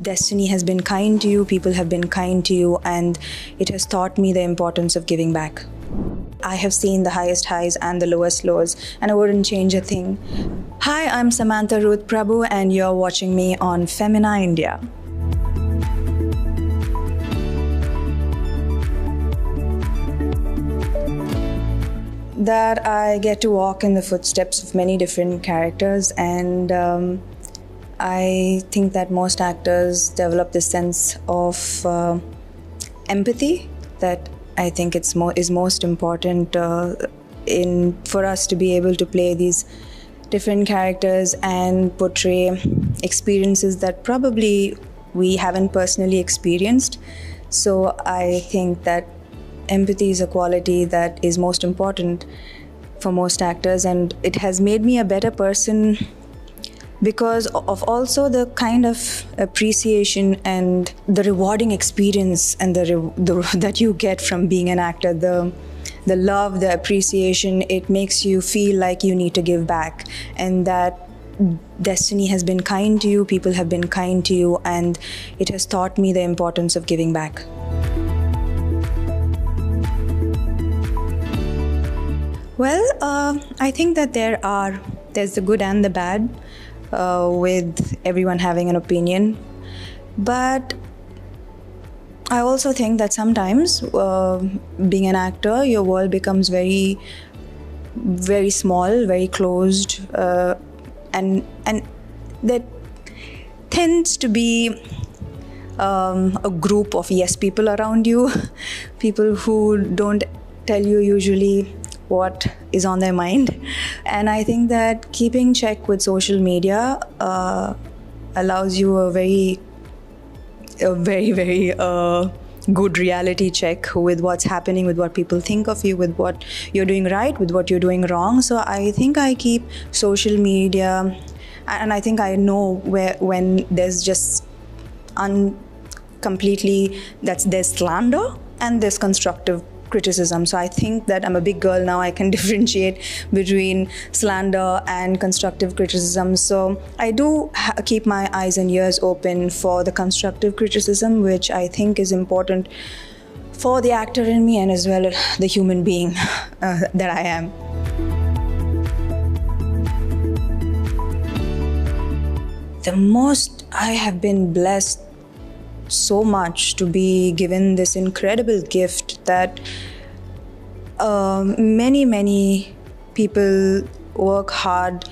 destiny has been kind to you, people have been kind to you, and it has taught me the importance of giving back. I have seen the highest highs and the lowest lows, and I wouldn't change a thing. Hi, I'm Samantha Ruth Prabhu, and you're watching me on Femina India. That I get to walk in the footsteps of many different characters, and I think that most actors develop this sense of empathy that I think is most important for us to be able to play these different characters and portray experiences that probably we haven't personally experienced. So I think that empathy is a quality that is most important for most actors, and it has made me a better person because of also the kind of appreciation and the rewarding experience and that you get from being an actor. The love, the appreciation, it makes you feel like you need to give back, and that destiny has been kind to you, people have been kind to you, and it has taught me the importance of giving back. Well, I think that there's the good and the bad with everyone having an opinion. But I also think that sometimes being an actor, your world becomes very, very small, very closed, and there tends to be a group of yes people around you, people who don't tell you usually what is on their mind. And I think that keeping check with social media allows you a very good reality check with what's happening, with what people think of you, with what you're doing right, with what you're doing wrong. So I think I keep social media, and I think I know when there's just there's slander and there's constructive criticism. So I think that I'm a big girl now. I can differentiate between slander and constructive criticism. So I do keep my eyes and ears open for the constructive criticism, which I think is important for the actor in me and as well the human being that I am. The most I have been blessed so much to be given this incredible gift that many people work hard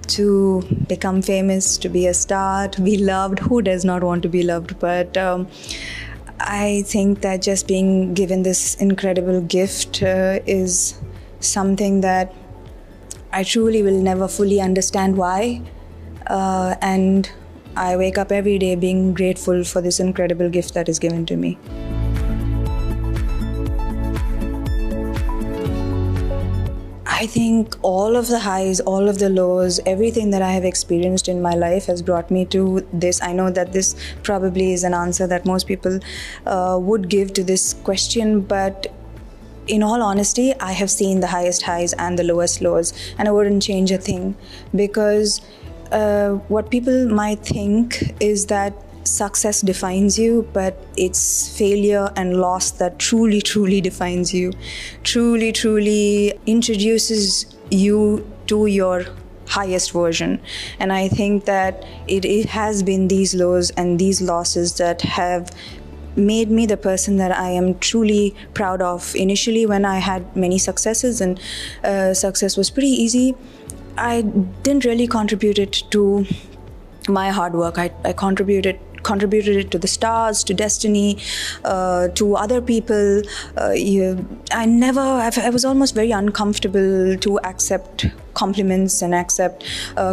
to become famous, to be a star, to be loved. Who does not want to be loved? But I think that just being given this incredible gift is something that I truly will never fully understand why, and I wake up every day being grateful for this incredible gift that is given to me. I think all of the highs, all of the lows, everything that I have experienced in my life has brought me to this. I know that this probably is an answer that most people would give to this question, but in all honesty, I have seen the highest highs and the lowest lows, and I wouldn't change a thing, because what people might think is that success defines you, but it's failure and loss that truly defines you, truly introduces you to your highest version. And I think that it has been these lows and these losses that have made me the person that I am truly proud of. Initially, when I had many successes and success was pretty easy, I didn't really contribute it to my hard work. I contributed it to the stars, to destiny, to other people. I was almost very uncomfortable to accept compliments and accept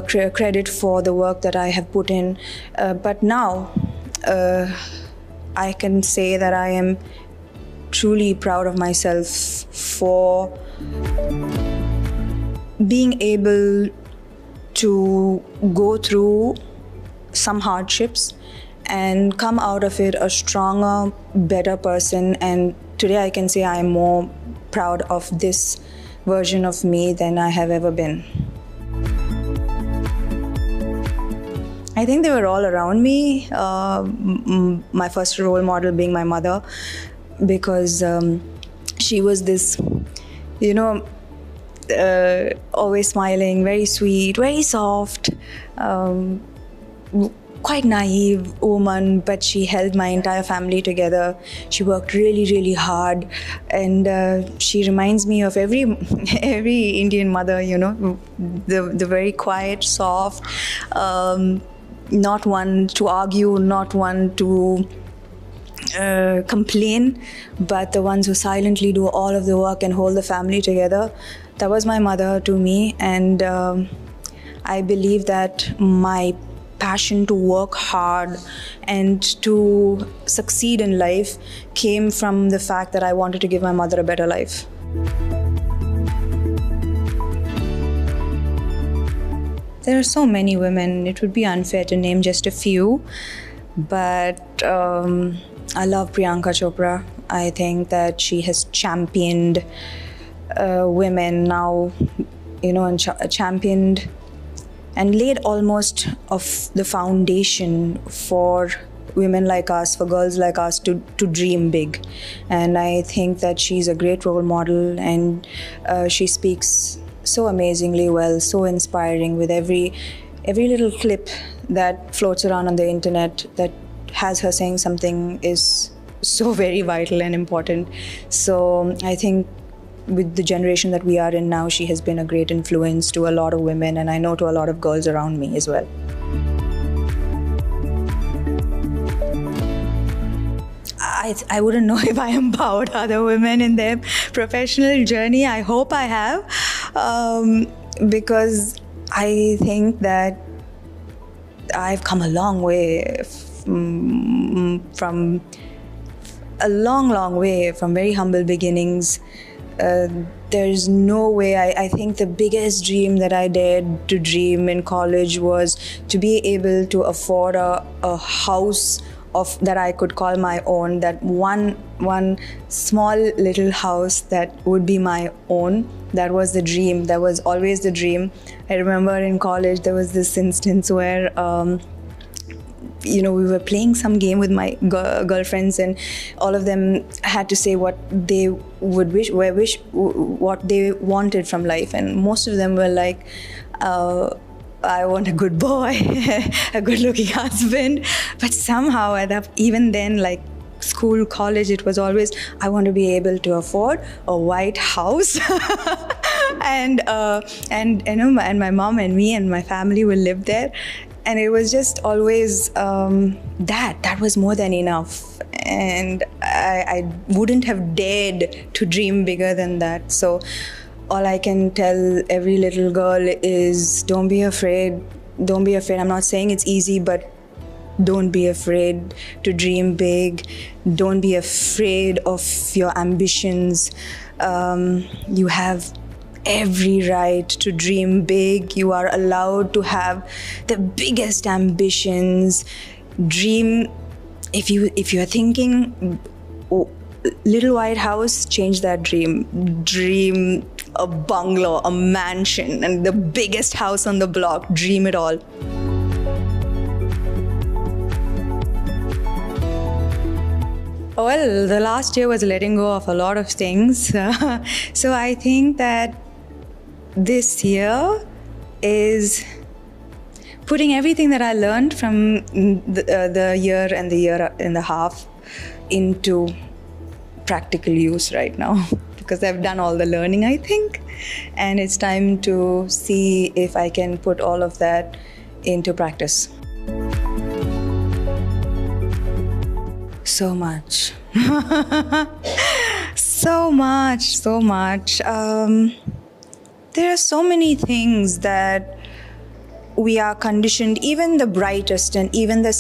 credit for the work that I have put in. But now I can say that I am truly proud of myself for being able to go through some hardships and come out of it a stronger, better person. And today I can say I am more proud of this version of me than I have ever been. I think they were all around me. My first role model being my mother, because she was this, you know, always smiling, very sweet, very soft, quite naive woman, but she held my entire family together. She worked really, really hard, and she reminds me of every every Indian mother. You know, the very quiet, soft, not one to argue, not one to complain, but the ones who silently do all of the work and hold the family together. That was my mother to me, and I believe that my passion to work hard and to succeed in life came from the fact that I wanted to give my mother a better life. There are so many women, it would be unfair to name just a few, but I love Priyanka Chopra. I think that she has championed women now, you know, and championed and laid almost of the foundation for women like us, for girls like us to dream big. And I think that she's a great role model, and she speaks so amazingly well, so inspiring, with every little clip that floats around on the internet that has her saying something is so very vital and important. So I think with the generation that we are in now, she has been a great influence to a lot of women, and I know to a lot of girls around me as well. I wouldn't know if I empowered other women in their professional journey. I hope I have, because I think that I've come a long way from a long way from very humble beginnings. There's no way. I think the biggest dream that I dared to dream in college was to be able to afford a house that I could call my own, that one small little house that would be my own. That was the dream. That was always the dream. I remember in college there was this instance where we were playing some game with my girlfriends, and all of them had to say what they would what they wanted from life, and most of them were like, I want a good boy, a good-looking husband. But somehow, even then, like school, college, it was always, I want to be able to afford a white house, and my mom and me and my family will live there. And it was just always that was more than enough, and I wouldn't have dared to dream bigger than that. So all I can tell every little girl is, don't be afraid. Don't be afraid. I'm not saying it's easy, but don't be afraid to dream big. Don't be afraid of your ambitions. You have every right to dream big. You are allowed to have the biggest ambitions. Dream. If you're thinking, little white house, change that dream. Dream a bungalow, a mansion, and the biggest house on the block. Dream it all. Well, the last year was letting go of a lot of things. So I think that this year is putting everything that I learned from the year and the year and a half into practical use right now, because I've done all the learning, I think, and it's time to see if I can put all of that into practice. So much. So much. There are so many things that we are conditioned, even the brightest and even the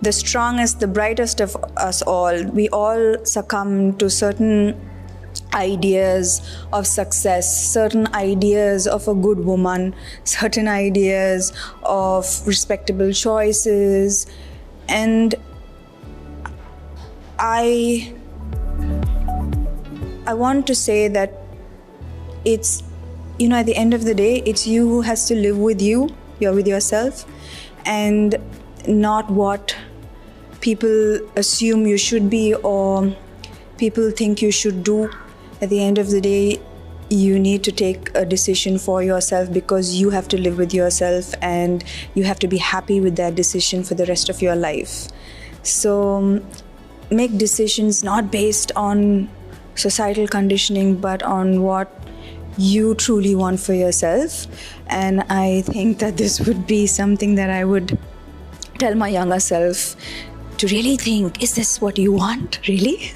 strongest, the brightest of us all, we all succumb to certain ideas of success, certain ideas of a good woman, certain ideas of respectable choices. And I want to say that it's, at the end of the day, it's you who has to live with you. you're with yourself, and not what people assume you should be or people think you should do. At the end of the day, you need to take a decision for yourself, because you have to live with yourself and you have to be happy with that decision for the rest of your life. So make decisions not based on societal conditioning, but on what you truly want for yourself. And I think that this would be something that I would tell my younger self, to really think, is this what you want, really?